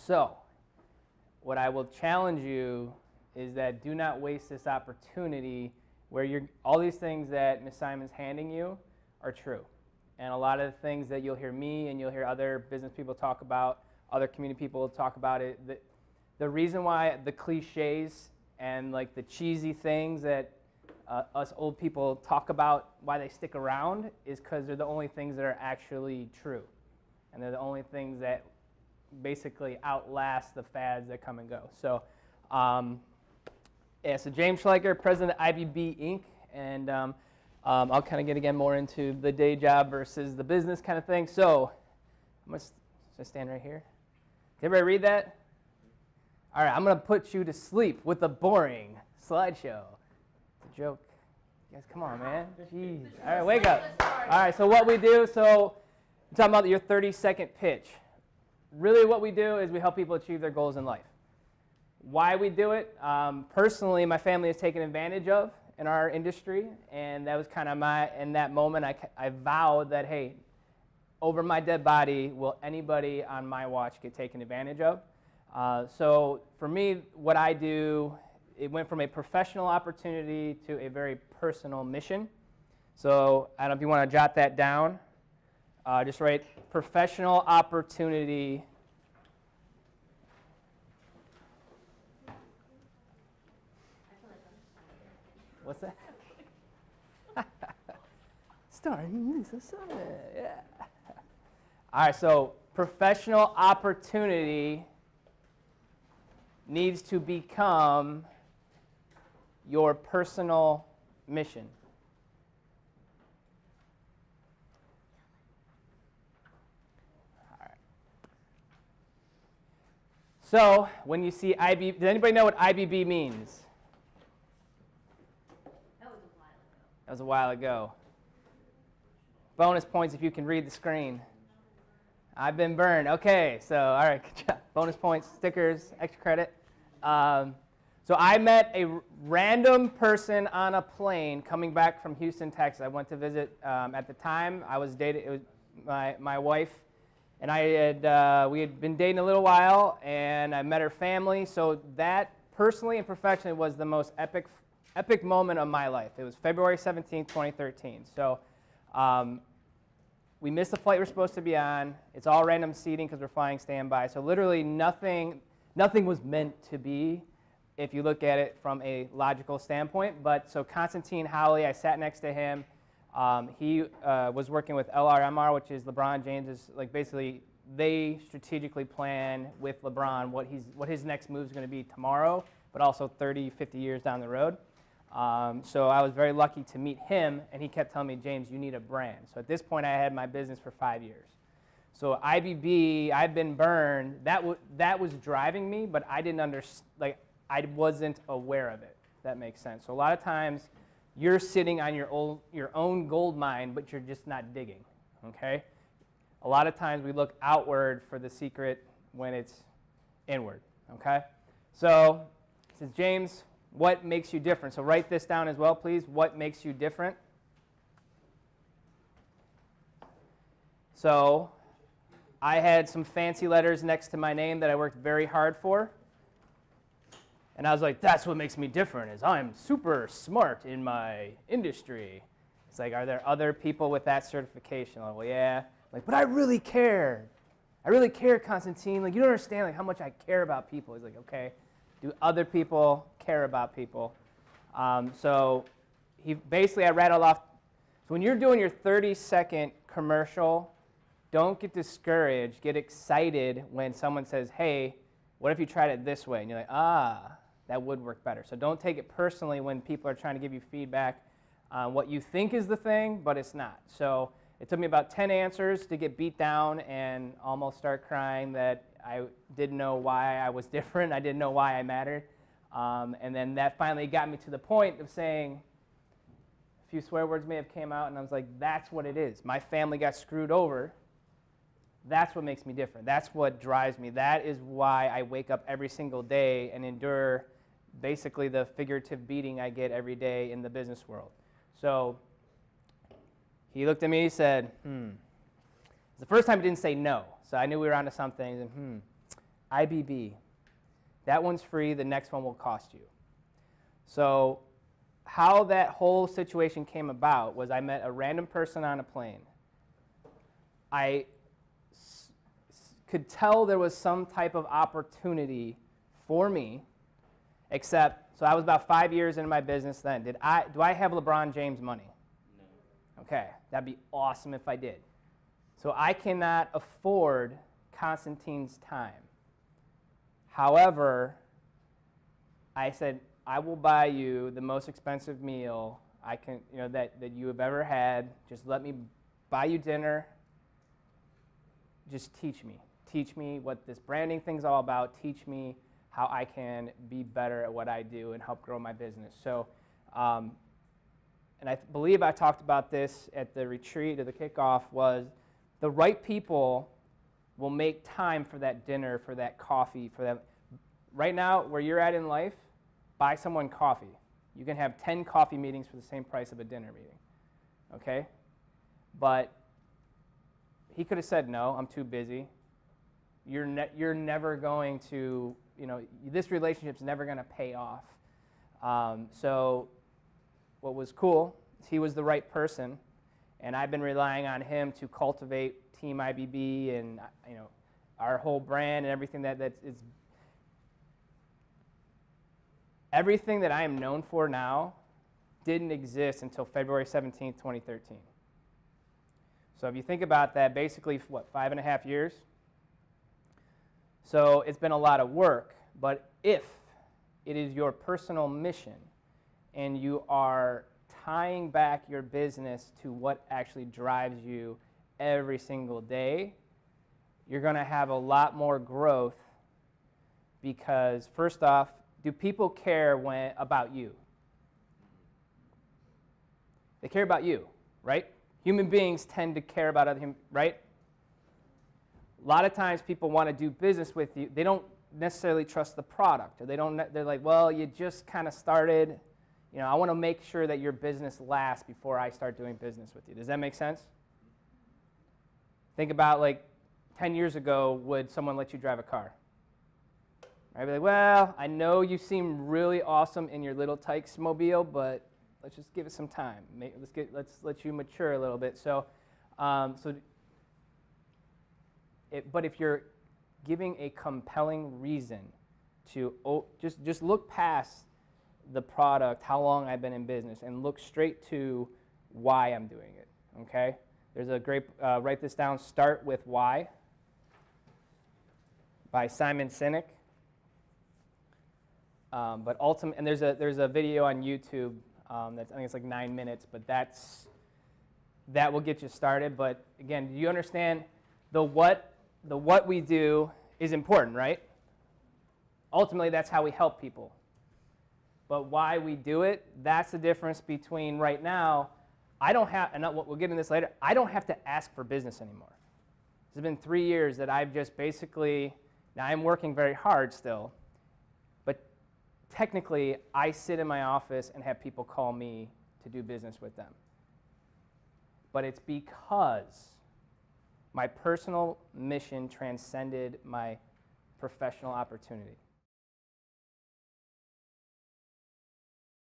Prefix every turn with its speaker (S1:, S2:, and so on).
S1: So what I will challenge you is that do not waste this opportunity where all these things that Ms. Simon's handing you are true. And a lot of the things that you'll hear me and you'll hear other business people talk about, other community people talk about it, the reason why the cliches and like the cheesy things that us old people talk about, why they stick around, is because they're the only things that are actually true. And they're the only things that basically outlast the fads that come and go. So, yeah, so James Schleicher, president of IBB Inc., and I'll kind of get again more into the day job versus the business kind of thing. So, I'm going to stand right here. Did everybody read that? All right, I'm going to put you to sleep with a boring slideshow. It's a joke. You guys, come on, man. Jeez. All right, wake up. All right, so what we do, so I'm talking about your 30-second pitch. Really what we do is we help people achieve their goals in life. Why we do it, personally, my family has taken advantage of in our industry, and that was kind of in that moment, I vowed that, hey, over my dead body, will anybody on my watch get taken advantage of? So for me, what I do, it went from a professional opportunity to a very personal mission. So I don't know if you want to jot that down. Just write professional opportunity What's that? Starring Lisa Summit, yeah. All right, so professional opportunity needs to become your personal mission. All right. So when you see IBB, does anybody know what IBB means? That was a while ago. Bonus points if you can read the screen. I've been burned. Okay, so all right, good job. Bonus points, stickers, extra credit. So I met a random person on a plane coming back from Houston, Texas. I went to visit. At the time, I was dating. It was my wife, and we had been dating a little while, and I met her family. So that personally and professionally was the most epic moment of my life. It was February 17th, 2013. So we missed the flight we're supposed to be on. It's all random seating because we're flying standby. So literally nothing was meant to be if you look at it from a logical standpoint. But so Constantine Howley, I sat next to him. He was working with LRMR, which is LeBron James's, like basically they strategically plan with LeBron what his next move is going to be tomorrow, but also 30, 50 years down the road. So I was very lucky to meet him, and he kept telling me, James, you need a brand. So at this point, I had my business for 5 years. So IBB, I've been burned. That was driving me, but I didn't understand. Like I wasn't aware of it. If that makes sense. So a lot of times, you're sitting on your own gold mine, but you're just not digging. Okay. A lot of times we look outward for the secret when it's inward. Okay. So it says, James, what makes you different? So write this down as well, please. What makes you different? So I had some fancy letters next to my name that I worked very hard for. And I was like, that's what makes me different, is I'm super smart in my industry. It's like, are there other people with that certification? Like, well, yeah. Like, but I really care. I really care, Constantine. Like, you don't understand like how much I care about people. He's like, okay. Do other people care about people? So I rattled off. So when you're doing your 30-second commercial, don't get discouraged. Get excited when someone says, hey, what if you tried it this way? And you're like, that would work better. So don't take it personally when people are trying to give you feedback on what you think is the thing, but it's not. So it took me about 10 answers to get beat down and almost start crying that I didn't know why I was different. I didn't know why I mattered. And then that finally got me to the point of saying, a few swear words may have came out, and I was like, that's what it is. My family got screwed over. That's what makes me different. That's what drives me. That is why I wake up every single day and endure basically the figurative beating I get every day in the business world. So he looked at me, he said, It's the first time he didn't say no. So I knew we were onto something. And, IBB. That one's free. The next one will cost you. So how that whole situation came about was I met a random person on a plane. I could tell there was some type of opportunity for me, except, so I was about 5 years into my business then. Do I have LeBron James money? No. Okay, that'd be awesome if I did. So I cannot afford Constantine's time. However, I said, I will buy you the most expensive meal I can, that you have ever had. Just let me buy you dinner. Just teach me. Teach me what this branding thing's all about. Teach me how I can be better at what I do and help grow my business. So, and I believe I talked about this at the retreat or the kickoff, was the right people will make time for that dinner, for that coffee, for that. Right now, where you're at in life, buy someone coffee. You can have 10 coffee meetings for the same price of a dinner meeting, okay? But he could have said, no, I'm too busy. You're never going to, this relationship's never going to pay off. So what was cool is he was the right person, and I've been relying on him to cultivate Team IBB and, our whole brand and everything that is. Everything that I am known for now didn't exist until February 17th, 2013. So if you think about that, basically, 5.5 years? So it's been a lot of work, but if it is your personal mission and you are tying back your business to what actually drives you every single day, you're going to have a lot more growth because, first off, do people care about you? They care about you, right? Human beings tend to care about other humans, right? A lot of times people want to do business with you. They don't necessarily trust the product, or they're like, well, you just kind of started. I want to make sure that your business lasts before I start doing business with you. Does that make sense? Think about 10 years ago, would someone let you drive a car? I'd be like, well, I know you seem really awesome in your little Tykes mobile, but let's just give it some time. Let's let you mature a little bit. But if you're giving a compelling reason to just look past the product, how long I've been in business, and look straight to why I'm doing it. Okay? There's a great write this down. Start with Why by Simon Sinek. But ultimately, and there's a video on YouTube that's, I think it's 9 minutes, but that will get you started. But again, do you understand the what we do is important, right? Ultimately, that's how we help people. But why we do it, that's the difference between right now. I don't have, and we'll get into this later. I don't have to ask for business anymore. It's been 3 years that I've just basically. Now I'm working very hard still. Technically, I sit in my office and have people call me to do business with them. But it's because my personal mission transcended my professional opportunity.